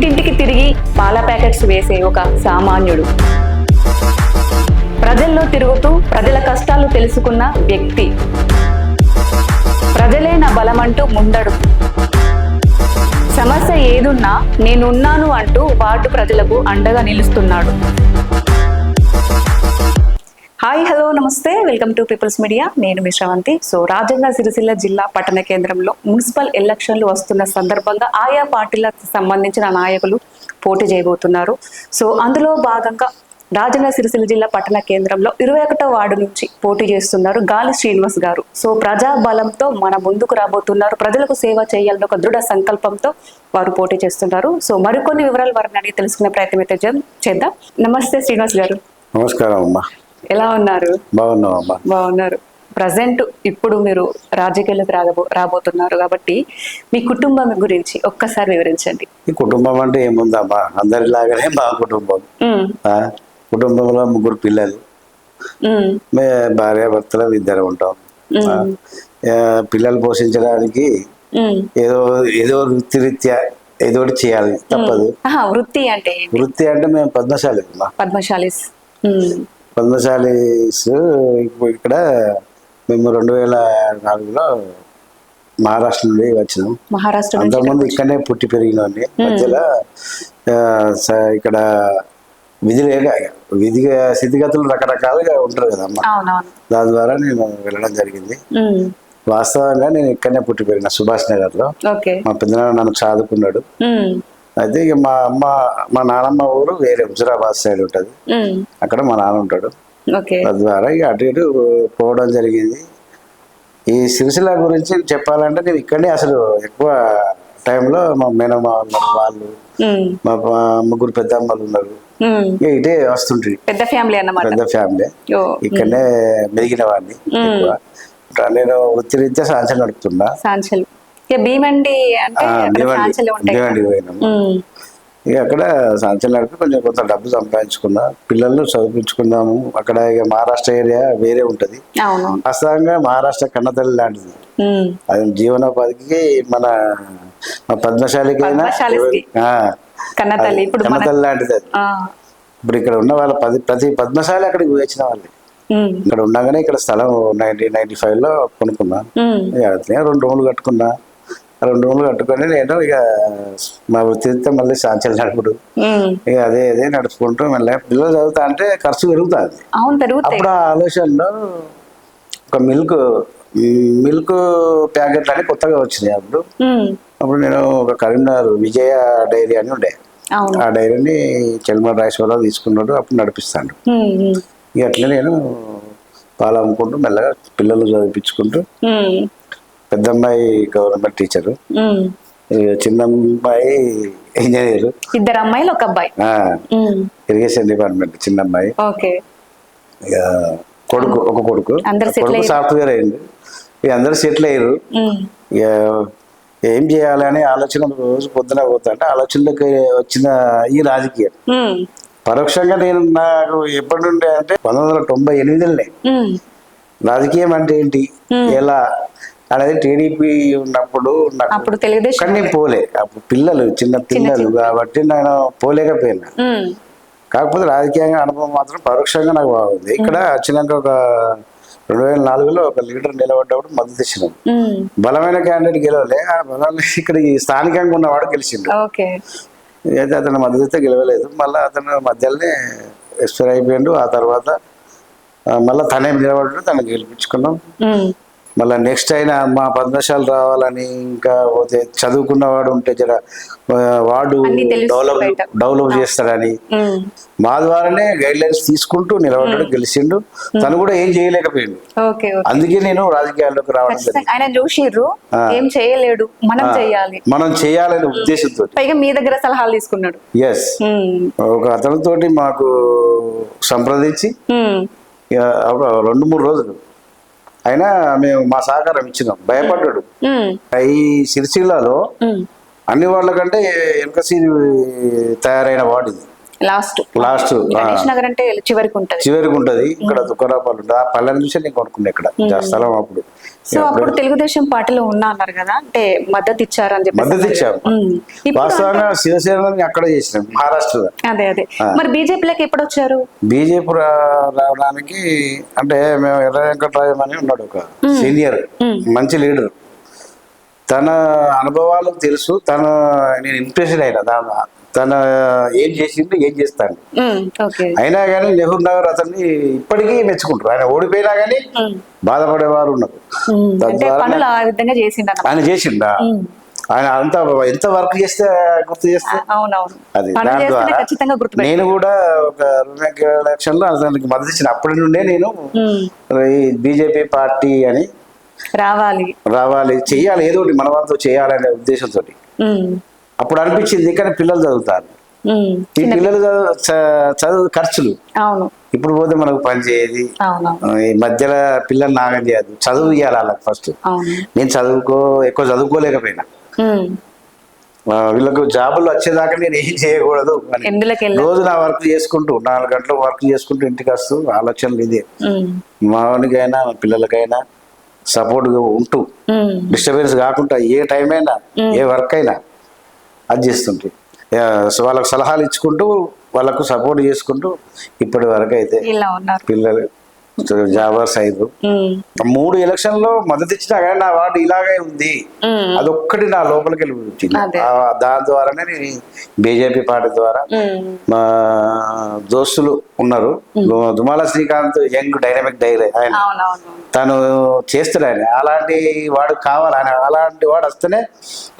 ఇంటింటికి తిరిగి పాల ప్యాకెట్స్ వేసే ఒక సామాన్యుడు, ప్రజల్లో తిరుగుతూ ప్రజల కష్టాలు తెలుసుకున్న వ్యక్తి, ప్రజలే నా బలమంటూ ముందడు, సమస్య ఏదున్నా నేనున్నాను అంటూ వార్డు ప్రజలకు అండగా నిలుస్తున్నాడు. హాయ్, హలో, నమస్తే, వెల్కమ్ టు పీపుల్స్ మీడియా. నేను మీ శ్రవంతి. సో రాజన్న సిరిసిల్ల జిల్లా పట్టణ కేంద్రంలో మున్సిపల్ ఎలక్షన్లు వస్తున్న సందర్భంగా ఆయా పార్టీలకు సంబంధించిన నాయకులు పోటీ చేయబోతున్నారు. సో అందులో భాగంగా రాజన్న సిరిసిల్ల జిల్లా పట్టణ కేంద్రంలో 21వ వార్డు నుంచి పోటీ చేస్తున్నారు గాలి శ్రీనివాస్ గారు. సో ప్రజా బలంతో మన ముందుకు రాబోతున్నారు. ప్రజలకు సేవ చేయాలని ఒక దృఢ సంకల్పంతో వారు పోటీ చేస్తున్నారు. సో మరికొన్ని వివరాలు వారిని అడిగి తెలుసుకునే ప్రయత్నం అయితే చేద్దాం. నమస్తే శ్రీనివాస్ గారు. నమస్కారం అమ్మా. ఎలా ఉన్నారు? బాగున్నావమ్మా. బాగున్నారు. ప్రజెంట్ ఇప్పుడు మీరు రాజకీయాలకు రాబోతున్నారు కాబట్టి మీ కుటుంబం గురించి ఒక్కసారి వివరించండి. ఈ కుటుంబం అంటే ఏముందమ్మా, అందరిలాగానే మా కుటుంబం. కుటుంబంలో 3 పిల్లలు, భార్య భర్తలు 2 ఉంటాం. పిల్లలు పోషించడానికి ఏదో వృత్తిరీత్యా ఏదో ఒకటి చేయాలి, తప్పదు. వృత్తి అంటే మేము పద్మశాలీస్. ఇక్కడ మేము 2004లో మహారాష్ట్ర నుండి వచ్చినాం. అంతకుముందు ఇక్కడనే పుట్టి పెరిగినండి. మధ్యలో ఇక్కడ విధి స్థితిగతులు రకరకాలుగా ఉంటారు కదమ్మా, దాని ద్వారా నేను వెళ్ళడం జరిగింది. వాస్తవంగా నేను ఇక్కడనే పుట్టి పెరిగిన సుభాష్ నగర్ లో. మా పెద్దనాన్న నన్ను చదువుకున్నాడు. అయితే ఇక మా నాన్నమ్మ ఊరు వేరే హుజురాబాద్ సైడ్ ఉంటది, అక్కడ మా నాన్న ఉంటాడు. తద్వారా ఇక అటు ఇటు పోవడం జరిగింది. ఈ సిరిసిల్ల గురించి చెప్పాలంటే నేను ఇక్కడనే అసలు ఎక్కువ టైంలో మా మేనమ్మ వాళ్ళు, మా 3 పెద్దమ్మలు ఉన్నారు, ఇటే వస్తుంటాయి. పెద్ద ఫ్యామిలీ అన్నమాట. పెద్ద ఫ్యామిలీ. ఇక్కడనే మెదిగిన వాడిని. నేను వృత్తిరీత్యా సాంచలు నడుపుతున్నా. భీమండి పోయినాము. ఇక అక్కడ సాంచలు నడిపి కొంత డబ్బు సంపాదించుకున్నా, పిల్లల్ని చదివించుకున్నాము. అక్కడ ఇక మహారాష్ట్ర ఏరియా వేరే ఉంటది. వాస్తవంగా మహారాష్ట్ర కన్నతల్లి లాంటిది. అది జీవనోపాధికి మన పద్మశాలికి అయినా కన్నతల్లి లాంటిది అది. ఇప్పుడు ఇక్కడ ఉన్న వాళ్ళ ప్రతి పద్మశాలి అక్కడికి వచ్చిన వాళ్ళు. ఇక్కడ ఉండగానే ఇక్కడ స్థలం 1995లో కొనుక్కున్నా. 2 రూములు కట్టుకున్నా. 2 రూములు కట్టుకొని నేను ఇక మా వృత్తితో మళ్ళీ సాంచలు నడుపుడు, ఇక అదే నడుపుకుంటూ మళ్ళీ పిల్లలు చదువుతా అంటే ఖర్చు పెరుగుతుంది. అప్పుడు ఆ ఆలోచనలో ఒక మిల్క్ ప్యాకెట్లు అని కొత్తగా వచ్చినాయి. అప్పుడు నేను ఒక కరీంనగర్ విజయ డైరీ అని ఉండే, ఆ డైరీని చెల్మర్ రాజేశ్వరరావు తీసుకున్నాడు. అప్పుడు నడిపిస్తాడు. ఇక అట్లా నేను పాలు అమ్ముకుంటూ మెల్లగా పిల్లలు చదివించుకుంటూ, పెద్దమ్మాయి గవర్నమెంట్ టీచరు, చిన్న అమ్మాయి ఇంజనీర్, 2 అమ్మాయిలు 1 అబ్బాయి, ఇరిగేషన్ డిపార్ట్మెంట్ చిన్న అమ్మాయి. ఇక ఒక కొడుకు సాఫ్ట్వేర్ అయింది. ఇక అందరు సెటిల్ అయ్యారు. ఇక ఏం చేయాలి అనే ఆలోచన రోజు పొద్దున పోతా అంటే ఆలోచనలోకి వచ్చిన ఈ రాజకీయం పరోక్షంగా నాకు ఎప్పటి నుండి అంటే 1998లోనే రాజకీయం అంటే ఏంటి, ఎలా అనేది టీడీపీ ఉన్నప్పుడు కానీ పోలే. అప్పుడు చిన్న పిల్లలు కాబట్టి నేను పోలేకపోయినా. కాకపోతే రాజకీయంగా అనుభవం మాత్రం పరోక్షంగా నాకు బాగుంది. ఇక్కడ వచ్చినాక ఒక 2004లో ఒక లీడర్ నిలబడ్డప్పుడు మద్దతు ఇచ్చినాం. బలమైన క్యాండిడేట్ గెలవలే, ఆ బలాన్ని ఇక్కడ స్థానికంగా ఉన్నవాడు గెలిచిండు. అయితే అతను మద్దతు గెలవలేదు. మళ్ళీ అతను మధ్యలోనే ఎక్స్పైర్ అయిపోయాడు. ఆ తర్వాత మళ్ళీ తనే నిలబడ్డాడు, తను గెలిపించుకున్నాం. మళ్ళీ నెక్స్ట్ అయినా మా పద్మశాలు రావాలని, ఇంకా పోతే చదువుకున్నవాడు ఉంటే జర వాడు డెవలప్ చేస్తాడని మా ద్వారానే గైడ్ లైన్స్ తీసుకుంటూ నిలబడ్డాడు, గెలిచిండు. తను కూడా ఏం చేయలేకపోయాడు. అందుకే నేను రాజకీయాల్లోకి రావడం జరిగింది. మనం చేయాలనే ఉద్దేశంతో మీ దగ్గర సలహాలు తీసుకున్నాడు. ఎస్, ఒక అతనితోటి మాకు సంప్రదించి ఒక 2-3 రోజులు అయినా మేము మా సహకారం ఇచ్చినాం. భయపడ్డాడు. ఈ సిరిసిల్లలో అన్ని వాళ్ళకంటే వెనకసీరి తయారైన వాడు ఇది. లాస్ట్ లాస్ట్ గణేష్ నగర్ అంటే చివరికి ఉంటది. చివరికి ఉంటది. ఇక్కడ దుకాణాలు ఉంటుంది. ఆ పల్లెని చూసి నేను కొనుక్కున్నా ఇక్కడ స్థలం అప్పుడు. సో అప్పుడు తెలుగుదేశం పార్టీలో ఉన్నా అన్నారు కదా, అంటే మద్దతు ఇచ్చారని చెప్పి. మద్దతు ఇచ్చాము. వాస్తవంగా శివసేన అక్కడ చేసినాం మహారాష్ట్రలో. అదే అదే. మరి బీజేపీలోకి ఎప్పుడు వచ్చారు? బీజేపీ రావడానికి అంటే మేము ఎర్ర వెంకటరాయం అని ఉన్నాడు ఒక సీనియర్ మంచి లీడర్. తన అనుభవాలు తెలుసు. నేను ఇంప్రెషన్ అయినా తన ఏం చేసిండు ఏం చేస్తాను. అయినా కానీ నెహ్రూ నగర్ అతన్ని ఇప్పటికీ మెచ్చుకుంటారు. ఆయన ఓడిపోయినా కానీ బాధపడేవారు ఉన్నారు. ఆయన చేసిండా ఆయన అంత ఎంత వర్క్ చేస్తే గుర్తు చేస్తే అది దాని ద్వారా నేను కూడా ఒక 2 ఎలక్షన్లో అతనికి మద్దతు ఇచ్చిన. అప్పటి నుండే నేను ఈ బీజేపీ పార్టీ అని రావాలి చెయ్యాలి, ఏదో ఒకటి మన వంతు చేయాలనే ఉద్దేశంతో. అప్పుడు అనిపించింది కానీ పిల్లలు చదువుతారు. ఈ పిల్లలు చదువు ఖర్చులు ఇప్పుడు పోతే మనకు పని చేయదు. ఈ మధ్యలో పిల్లలు నాగం చేయదు. చదువు ఇవ్వాలి వాళ్ళకి ఫస్ట్. నేను ఎక్కువ చదువుకోలేకపోయినా వీళ్ళకు జాబులు వచ్చేదాకా నేను ఏం చేయకూడదు. రోజు నా వర్క్ చేసుకుంటూ 4 గంటలు వర్క్ చేసుకుంటూ ఇంటికి వస్తూ ఆలోచనలు ఇదే. మావానికైనా మా పిల్లలకైనా సపోర్ట్ ఉంటూ డిస్టర్బెన్స్ కాకుండా ఏ టైం అయినా ఏ వర్క్ అయినా అది చేస్తుంటే వాళ్ళకు సలహాలు ఇచ్చుకుంటూ వాళ్ళకు సపోర్ట్ చేసుకుంటూ ఇప్పటి వరకు అయితే పిల్లలు జాబర్స్ అయ్యారు. 3 ఎలక్షన్లో మద్దతు ఇచ్చినా కానీ నా వార్డు ఇలాగే ఉంది. అదొక్కటి నా లోపలికి వెళ్ళి దాని ద్వారానే నేను బీజేపీ పార్టీ ద్వారా మా దోస్తులు ఉన్నారు. దుమాల శ్రీకాంత్ యంగ్ డైనమిక్ డైరీ ఆయన తను చేస్తాడు. ఆయన అలాంటి వాడు కావాలి. ఆయన అలాంటి వాడు వస్తేనే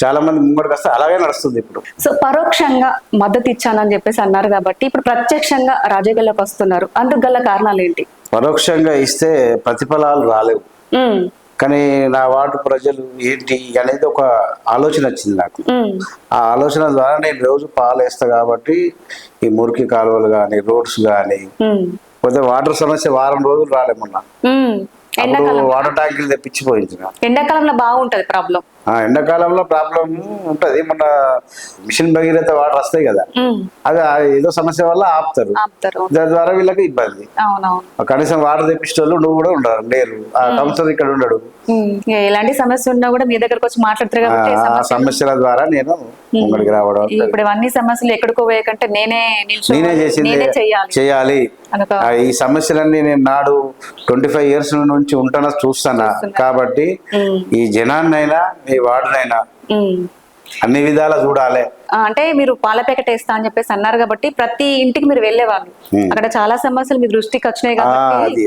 చాలా మంది ముంగడికి వస్తే అలాగే నడుస్తుంది ఇప్పుడు. సో పరోక్షంగా మద్దతు ఇచ్చానని చెప్పేసి అన్నారు కాబట్టి ఇప్పుడు ప్రత్యక్షంగా రాజకీయాల్లోకి వస్తున్నారు. అందుకు గల కారణాలు ఏంటి? పరోక్షంగా ఇస్తే ప్రతిఫలాలు రాలేవు, కానీ నా వార్డు ప్రజలు ఏంటి అనేది ఒక ఆలోచన వచ్చింది నాకు. ఆ ఆలోచన ద్వారా నేను రోజు పాలేస్తా కాబట్టి ఈ మురికి కాలువలు కానీ రోడ్స్ కానీ పోతే వాటర్ సమస్య వారం రోజులు రాలేమన్నా. వాటర్ ట్యాంకులు తెప్పించిపోయించిన. ఎండాకాలంలో బాగుంటది ప్రాబ్లం. ఎండాకాలంలో ప్రాబ్లం ఉంటది. మొన్న మిషన్ భగీరథ వాటర్ వస్తాయి కదా, అది ఏదో సమస్య వల్ల ఆపుతారు. దాని ద్వారా వీళ్ళకి ఇబ్బంది. కనీసం వాటర్ తెప్పించే వాళ్ళు నువ్వు కూడా ఉండరు లేరు. ఆ కౌన్సిలర్ ఇక్కడ ఉండడు. ఎలాంటి సమస్య ఉన్నా కూడా మీ దగ్గరకు వచ్చి మాట్లాడతారు కాబట్టి ఆ సమస్యల ద్వారా నేను ముంగడికి రావడం. ఇప్పుడు అన్ని సమస్యలు ఎక్కడికో పోయేకంటే నేనే చేయాలి. ఈ సమస్యలన్నీ నేను నాడు 25 years నుంచి ఉంటానా చూస్తానా కాబట్టి ఈ జనాన్నైనా ఈ వార్డునైనా అన్ని విధాలా చూడాలి. అంటే మీరు పాల ప్యాకెట్ వేస్తా అని చెప్పేసి అన్నారు కాబట్టి ప్రతి ఇంటికి మీరు వెళ్ళేవాళ్ళు. అక్కడ చాలా సమస్యలు మీ దృష్టికి వచ్చినాయి కాబట్టి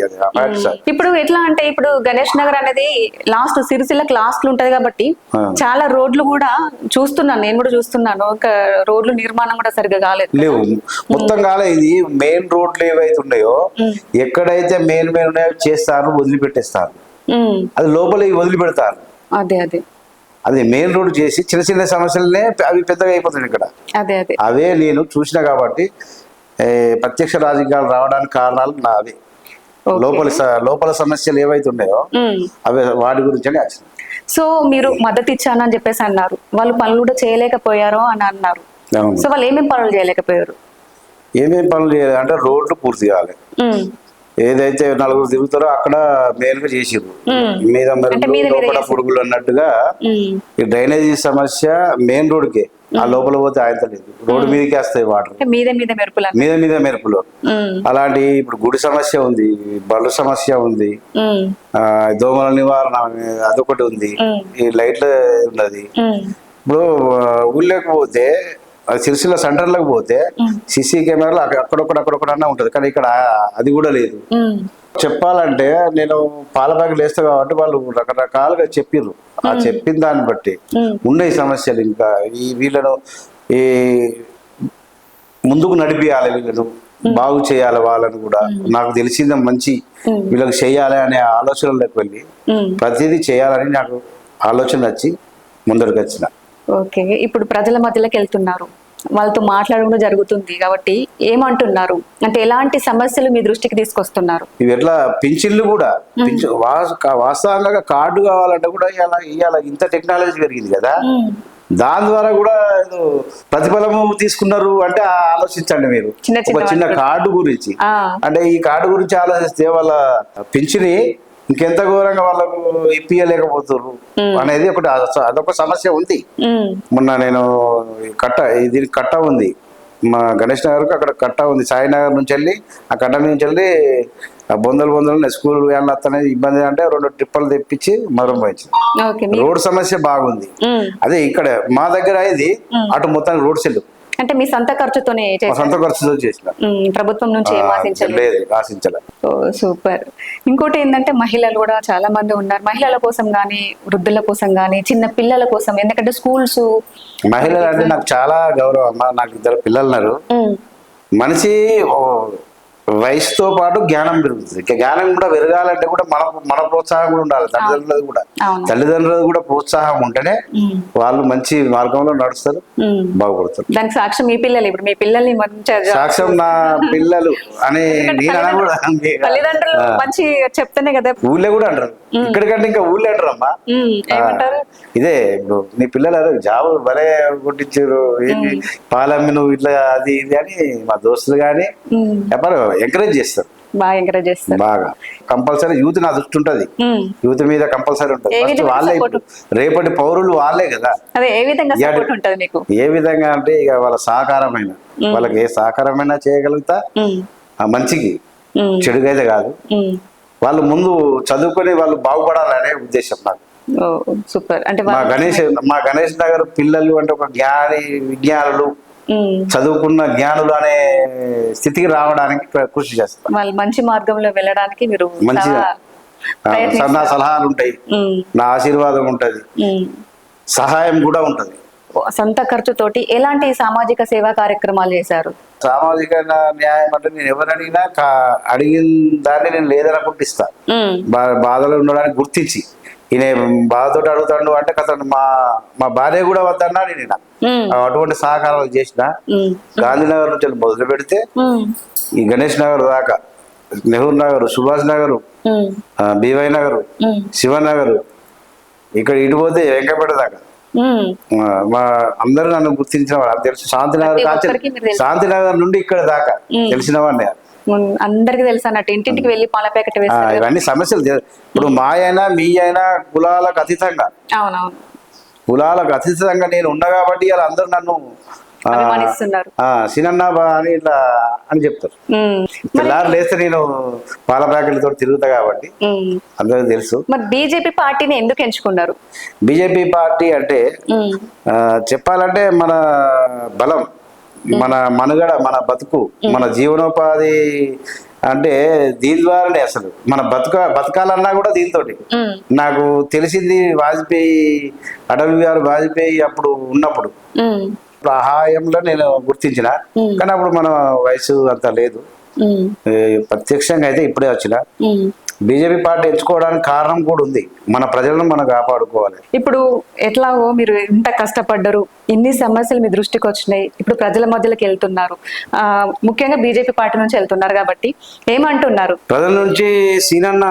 ఇప్పుడు ఎట్లా అంటే ఇప్పుడు గణేష్ నగర్ అనేది లాస్ట్ సిరిసిల్లకి లాస్ట్ ఉంటది కాబట్టి చాలా రోడ్లు కూడా చూస్తున్నాను, నేను కూడా చూస్తున్నాను. ఒక రోడ్లు నిర్మాణం కూడా సరిగ్గా కాలేదు. లేవు, మొత్తం కాలేదు. ఇది మెయిన్ రోడ్లు ఏవైతే ఉన్నాయో ఎక్కడైతే మెయిన్ ఉన్నాయో చేస్తారు, వదిలిపెట్టేస్తారు. అది లోపల వదిలిపెడతారు. అది మెయిన్ రోడ్ చేసి చిన్న చిన్న సమస్యలనే అవి పెద్దగా అయిపోతుంది ఇక్కడ. అవే నేను చూసిన కాబట్టి ప్రత్యక్ష రాజకీయాలు రావడానికి కారణాలు నావే. లోపల సమస్యలు ఏవైతే ఉన్నాయో అవి వాటి గురించి. సో మీరు మద్దతు ఇచ్చానని చెప్పేసి అన్నారు, వాళ్ళు పనులు కూడా చేయలేకపోయారు అని అన్నారు. సో వాళ్ళు ఏమేమి పనులు చేయలేకపోయారు? ఏమేమి పనులు చేయాలి అంటే రోడ్లు పూర్తి కావాలి. ఏదైతే 4 తిరుగుతారో అక్కడ మెయిన్ గా చేసిర్రు. మీద లోపల పురుగులు అన్నట్టుగా ఈ డ్రైనేజీ సమస్య మెయిన్ రోడ్కే. ఆ లోపల పోతే ఆయన లేదు, రోడ్డు మీదకి వస్తాయి వాటర్, మీద మెరుపులు. అలాంటి ఇప్పుడు గుడి సమస్య ఉంది, బళ్ళు సమస్య ఉంది, దోమల నివారణ అదొకటి ఉంది, ఈ లైట్ల ఉన్నది. ఇప్పుడు ఊళ్ళోకి పోతే సిరిసిల్ల సెంటర్లకు పోతే సిసి కెమెరాలు అక్కడొకడన్నా ఉంటది, కానీ ఇక్కడ అది కూడా లేదు. చెప్పాలంటే నేను పాల ప్యాకెట్లు వేస్తా కాబట్టి వాళ్ళు రకరకాలుగా చెప్పిర్రు. ఆ చెప్పిన దాన్ని బట్టి ఉన్నాయి సమస్యలు. ఇంకా వీళ్ళను ఈ ముందుకు నడిపియాలి, వీళ్ళను బాగు చేయాలి. వాళ్ళని కూడా నాకు తెలిసింది మంచి వీళ్ళకి చేయాలి అనే ఆలోచనలోకి వెళ్ళి ప్రతిదీ చేయాలని నాకు ఆలోచన వచ్చి ముందరికి వచ్చిన. ఓకే, ఇప్పుడు ప్రజల మధ్యలోకి వెళ్తున్నారు, వాళ్ళతో మాట్లాడడం జరుగుతుంది కాబట్టి ఏమంటున్నారు అంటే ఎలాంటి సమస్యలు మీ దృష్టికి తీసుకొస్తున్నారు? ఇవి ఎట్లా పింఛన్లు కూడా వాస్తవంగా కార్డు కావాలంటే కూడా ఇవాళ ఇంత టెక్నాలజీ పెరిగింది కదా. దాని ద్వారా కూడా ఏదో ప్రతిఫలము తీసుకున్నారు అంటే ఆలోచించండి మీరు. ఒక చిన్న కార్డు గురించి అంటే ఈ కార్డు గురించి ఆలోచిస్తే వాళ్ళ పింఛని ఇంకెంత ఘోరంగా వాళ్ళకు ఇప్పియలేకపోతున్నారు అనేది ఒకటి అదొక సమస్య ఉంది. మొన్న నేను దీనికి కట్ట ఉంది మా గణేష్ నగర్కి, అక్కడ కట్ట ఉంది సాయినగర్ నుంచి వెళ్ళి ఆ కట్ట నుంచి వెళ్ళి బొందలు స్కూల్ వ్యాన్లు వస్తానే ఇబ్బంది అంటే 2 ట్రిప్పులు తెప్పించి మరం పోయించింది. రోడ్ సమస్య బాగుంది. అదే ఇక్కడ మా దగ్గర ఇది అటు మొత్తం రోడ్ సెల్ అంటే మీ సొంత ఖర్చుతోనే చేసిన, ప్రభుత్వం నుంచి ఆశించలేదు. సూపర్. ఇంకోటి ఏంటంటే మహిళలు కూడా చాలా మంది ఉన్నారు, మహిళల కోసం గానీ వృద్ధుల కోసం గానీ చిన్న పిల్లల కోసం, ఎందుకంటే స్కూల్స్ మహిళలు అంటే నాకు చాలా గౌరవం అమ్మా. నాకు 2 పిల్లలు ఉన్నారు. మనిషి వయసుతో పాటు జ్ఞానం పెరుగుతుంది. జ్ఞానం కూడా పెరగాలంటే కూడా మన ప్రోత్సాహం కూడా ఉండాలి. తల్లిదండ్రులది కూడా ప్రోత్సాహం ఉంటేనే వాళ్ళు మంచి మార్గంలో నడుస్తారు, బాగుపడతారు. దానికి సాక్ష్యం మీ పిల్లలు. ఇప్పుడు మీ పిల్లల్ని సాక్ష్యం నా పిల్లలు అని నేను కూడా తల్లిదండ్రులు మంచి చెప్తేనే కదా. ఊళ్ళో కూడా అంటారు, ఇక్కడికంటే ఇంకా ఊళ్ళో అంటారు అమ్మా. ఇదే ఇప్పుడు నీ పిల్లలు జాబ్ భలే కొట్టించారు, పాలమ్మి నువ్వు ఇట్లా అది ఇది అని మా దోస్తులు కానీ ఎవరు ఎంకరేజ్ చేస్తారు, బాగా. కంపల్సరీ యూత్ నా దృష్టి ఉంటది, యూత్ మీద కంపల్సరీ ఉంటది. ఫస్ట్ వాళ్ళే రేపటి పౌరులు వాళ్ళే కదా. ఏ విధంగా అంటే ఇక వాళ్ళ సహకారమైన వాళ్ళకి ఏ సహకారమైనా చేయగలుగుతా, మంచికి చెడుగా అయితే కాదు. వాళ్ళు ముందు చదువుకొని వాళ్ళు బాగుపడాలనే ఉద్దేశం నాకు. సూపర్. అంటే మా గణేష్ నగర్ పిల్లలు అంటే ఒక విజ్ఞానులు చదువుకున్న జ్ఞానులు అనే స్థితికి రావడానికి కృషి చేస్తారు. వాళ్ళు మంచి మార్గంలో వెళ్ళడానికి మీరు మంచిగా నా సలహాలు ఉంటాయి, నా ఆశీర్వాదం ఉంటది, సహాయం కూడా ఉంటది. సొంత ఖర్చుతోటి ఎలాంటి సామాజిక సేవా కార్యక్రమాలు చేశారు? సామాజిక న్యాయం అంటే నేను ఎవరు అడిగిన దాన్ని నేను లేదనుకుంటే ఇస్తా. బాధలు ఉండడానికి గుర్తించి ఈయన బాధతోటి అడుగుతాడు అంటే కథ మా భార్య కూడా వద్దన్నా నేను అటువంటి సహకారాలు చేసిన. గాంధీనగర్ నుంచి మొదలు పెడితే ఈ గణేష్ నగర్ దాకా, నెహ్రూ నగర్, సుభాష్ నగర్, బీవై నగర్, శివనగర్, ఇక్కడ ఇటు పోతే వెంకపేట దాకా మా అందరూ నన్ను గుర్తించిన వాళ్ళు తెలుసు. శాంతినగర్ నుండి ఇక్కడ దాకా తెలిసిన వాడిని, అందరికి తెలుసు అన్నట్టు. ఇంటింటికి వెళ్ళి పాల ప్యాకెట్ ఇవన్నీ సమస్యలు. ఇప్పుడు మా అయినా మీ అయినా కులాలకు అతీతంగా, కులాలకు అతీతంగా నేను ఉన్నా కాబట్టి ఇలా అందరూ నన్ను సినన్నా అని ఇట్లా అని చెప్తారు. పిల్లలు లేస్తే నేను పాల ప్యాకెట్లతో తిరుగుతా కాబట్టి అందరికి తెలుసు. మరి బీజేపీ పార్టీని ఎందుకు ఎంచుకున్నారు? బీజేపీ పార్టీ అంటే చెప్పాలంటే మన బలం, మన మనుగడ, మన బతుకు, మన జీవనోపాధి అంటే దీని ద్వారానే. అసలు మన బతకాలన్నా కూడా దీంతో. నాకు తెలిసింది అటల్ బిహారీ వాజ్పేయి అప్పుడు ఉన్నప్పుడు ఆ హాయంలో నేను గుర్తించిన, కానీ అప్పుడు మన వయసు అంత లేదు. ప్రత్యక్షంగా అయితే ఇప్పుడే వచ్చిన. బీజేపీ పార్టీ ఎంచుకోవడానికి కారణం కూడా ఉంది, మన ప్రజలను మనం కాపాడుకోవాలి. ఇప్పుడు ఎట్లాగో మీరు ఇంత కష్టపడ్డారు, ఇన్ని సమస్యలు మీ దృష్టికి వచ్చినాయి, ఇప్పుడు ప్రజల మధ్యలోకి వెళ్తున్నారు, ముఖ్యంగా బీజేపీ పార్టీ నుంచి వెళ్తున్నారు కాబట్టి ఏమంటున్నారు? ప్రజల నుంచి సీనన్న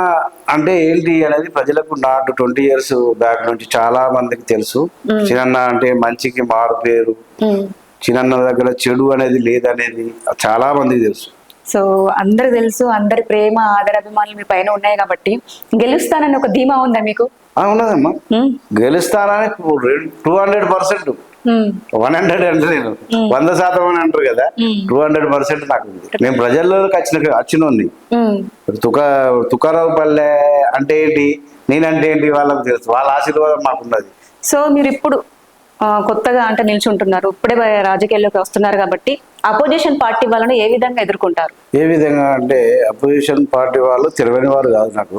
అంటే ఏంటి అనేది ప్రజలకు నాటు 20 years బ్యాక్ నుంచి చాలా మందికి తెలుసు. సీనన్న అంటే మంచికి మారు పేరు, సీనన్న దగ్గర చెడు అనేది లేదనేది చాలా మందికి తెలుసు. సో అందరు తెలుసు, అందరి ప్రేమ ఆదరాభిమానులు మీ పైన ఉన్నాయి కాబట్టి గెలుస్తానని ఒక ధీమా ఉందా మీకు? ఉన్నదమ్మా, గెలుస్తానని 200%, 100 అంటే నేను 100% అని అంటారు కదా, 200% నాకు ఉంది. నేను ప్రజల్లోకి వచ్చినోంది. తుకారావు పల్లె అంటే ఏంటి, నేనంటే ఏంటి వాళ్ళకి తెలుసు, వాళ్ళ ఆశీర్వాదం మాకున్నది. సో మీరు ఇప్పుడు కొత్తగా అంటే నిల్చుంటున్నారు, ఇప్పుడే రాజకీయాల్లోకి వస్తున్నారు కాబట్టి అపోజిషన్ పార్టీ వాళ్ళని ఏ విధంగా ఎదుర్కొంటారు? ఏ విధంగా అంటే అపోజిషన్ పార్టీ వాళ్ళు తెలివైన వారు కాదు నాకు.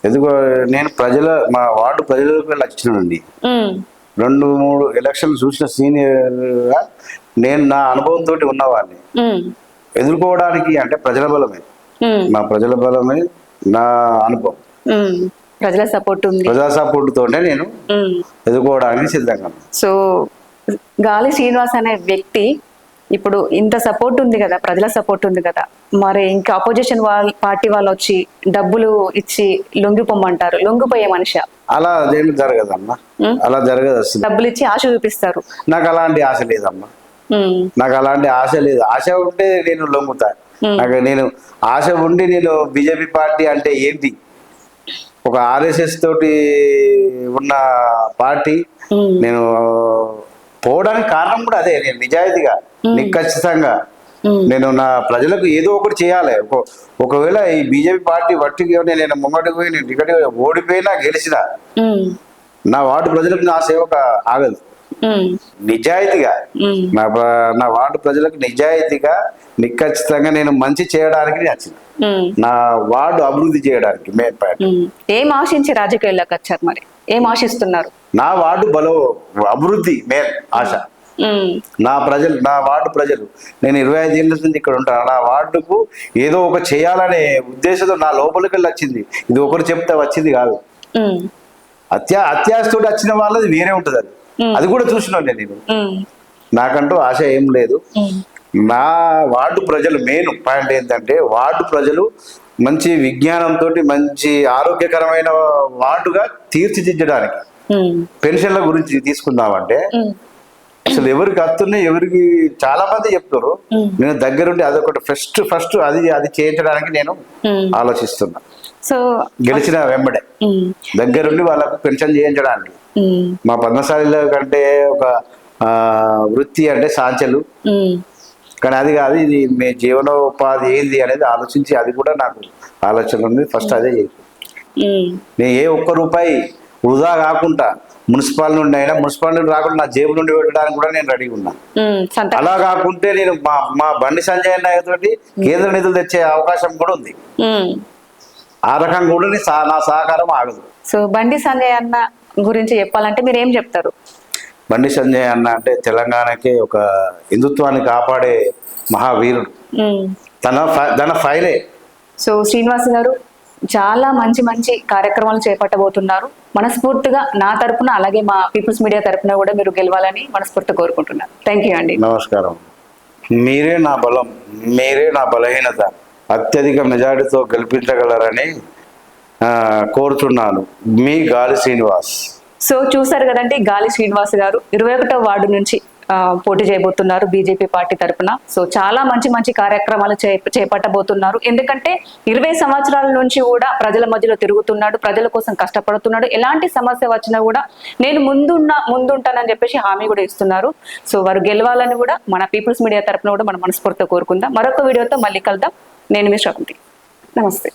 ఎందుకు నేను మా వార్డు ప్రజలకు వెళ్ళి వచ్చినండి. 2-3 ఎలక్షన్లు చూసిన సీనియర్ గా నేను నా అనుభవంతో ఉన్నవాడిని. ఎదుర్కోవడానికి అంటే ప్రజల బలమే, మా ప్రజల బలమే నా అనుభవం. ప్రజల సపోర్ట్ ఉంది, ప్రజా సపోర్ట్ తోనే నేను ఎదుర్కోవడానికి సిద్ధంగా. సో గాలి శ్రీనివాస్ అనే వ్యక్తి ఇప్పుడు ఇంత సపోర్ట్ ఉంది కదా, ప్రజల సపోర్ట్ ఉంది కదా, మరి ఇంకా అపోజిషన్ పార్టీ వాళ్ళు వచ్చి డబ్బులు ఇచ్చి లొంగిపోమంటారు, లొంగిపోయే మనిషి అలా అదేం జరగదమ్మా, అలా జరగదు అసలు. డబ్బులు ఇచ్చి ఆశ చూపిస్తారు. నాకు అలాంటి ఆశ లేదమ్మా, నాకు అలాంటి ఆశ లేదు. ఆశ ఉంటే నేను లొంగుతా. నాకు నేను ఆశ ఉండి నేను బీజేపీ పార్టీ అంటే ఏంటి, ఒక ఆర్ఎస్ఎస్ తోటి ఉన్న పార్టీ, నేను పోవడానికి కారణం కూడా అదే. నేను నిజాయితీగా నిక్కచ్చితంగా నేను నా ప్రజలకు ఏదో ఒకటి చేయాలి. ఒకవేళ ఈ బీజేపీ పార్టీ వట్టికి నేను ముంగటికి పోయి నేను టికెట్ ఓడిపోయినా గెలిచినా నా వార్డు ప్రజలకు నా సేవకు ఆగదు. నిజాయితీగా నా వార్డు ప్రజలకు నిజాయితీగా నిక్కచ్చితంగా నేను మంచి చేయడానికి వచ్చిన, నా వార్డు అభివృద్ధి చేయడానికి మెయిన్ పాయింట్. ఏం ఆశించి రాజకీయాల్లోకి వచ్చారు, మరి ఏం ఆశిస్తున్నారు? నా వార్డు అభివృద్ధి మెయిన్ ఆశ. నా వార్డు ప్రజలు, నేను 25 ఏళ్ళ నుంచి ఇక్కడ ఉంటాను, నా వార్డుకు ఏదో ఒక చేయాలనే ఉద్దేశంతో నా లోపలికి వెళ్ళి వచ్చింది. ఇది ఒకరు చెప్తే వచ్చింది కాదు. అత్యాశతో వచ్చిన వాళ్ళది వేరే ఉంటుంది. అది కూడా చూసినాను నేను. నాకంటూ ఆశ ఏం లేదు. నా వార్డు ప్రజలు మెయిన్ పాయింట్ ఏంటంటే, వార్డు ప్రజలు మంచి విజ్ఞానంతో మంచి ఆరోగ్యకరమైన వార్డుగా తీర్చిదిద్దడానికి. పెన్షన్ల గురించి తీసుకుందామంటే అసలు ఎవరికి వస్తున్నాయి, ఎవరికి చాలా మంది చెప్తారు. నేను దగ్గరుండి అదొకటి ఫస్ట్ అది చేయించడానికి నేను ఆలోచిస్తున్నా. సో గెలిచిన వెంబడే దగ్గరుండి వాళ్ళకు పెన్షన్ చేయించడానికి. మా పద్మశాలిలో కంటే ఒక వృత్తి అంటే సాంచలు, కానీ అది కాదు, ఇది మీ జీవనోపాధి ఏంది అనేది ఆలోచించి, అది కూడా నాకు ఆలోచన ఉంది. ఫస్ట్ అదే చేసి నేను ఏ ఒక్క రూపాయి వృధా కాకుండా మున్సిపాల్ నుండి అయినా, మున్సిపాల్ నుండి రాకుండా నా జేబు నుండి పెట్టడానికి కూడా నేను రెడీగా ఉన్నా. అలా కాకుంటే నేను మా బండి సంజయ్ అన్న తోటి కేంద్ర నిధులు తెచ్చే అవకాశం కూడా ఉంది. ఆ రకంగా కూడా నా సహకారం ఆగదు. సో బండి సంజయ్ అన్న గురించి చెప్పాలంటే మీరు ఏం చెప్తారు? బండి సంజయ్ అన్న అంటే తెలంగాణకి ఒక హిందుత్వాన్ని కాపాడే మహావీరుడు. తన ఫైలే. సో శ్రీనివాస్ గారు చాలా మంచి కార్యక్రమాలు చేపట్టబోతున్నారు. మనస్ఫూర్తిగా నా తరపున, అలాగే మా పీపుల్స్ మీడియా తరపున కూడా మీరు గెలవాలని మనస్ఫూర్తిగా కోరుకుంటున్నాను. థ్యాంక్ యూ అండి. నమస్కారం. మీరే నా బలం, మీరే నా బలహీనత. అత్యధిక మెజారిటీతో గెలిపించగలరని కోరుతున్నాను. మీ గాలి శ్రీనివాస్. సో చూసారు కదండి, గాలి శ్రీనివాస్ గారు 21వ వార్డు నుంచి పోటీ చేయబోతున్నారు బీజేపీ పార్టీ తరఫున. సో చాలా మంచి కార్యక్రమాలు చేపట్టబోతున్నారు. ఎందుకంటే 20 సంవత్సరాల నుంచి కూడా ప్రజల మధ్యలో తిరుగుతున్నాడు, ప్రజల కోసం కష్టపడుతున్నాడు. ఎలాంటి సమస్య వచ్చినా కూడా నేను ముందుంటానని చెప్పేసి హామీ కూడా ఇస్తున్నారు. సో వారు గెలవాలని కూడా మన పీపుల్స్ మీడియా తరఫున కూడా మనం మనస్ఫూర్తిగా కోరుకుందాం. మరొక వీడియోతో మళ్ళీ కలుద్దాం. నేను మీ శ్రవంతి. నమస్తే.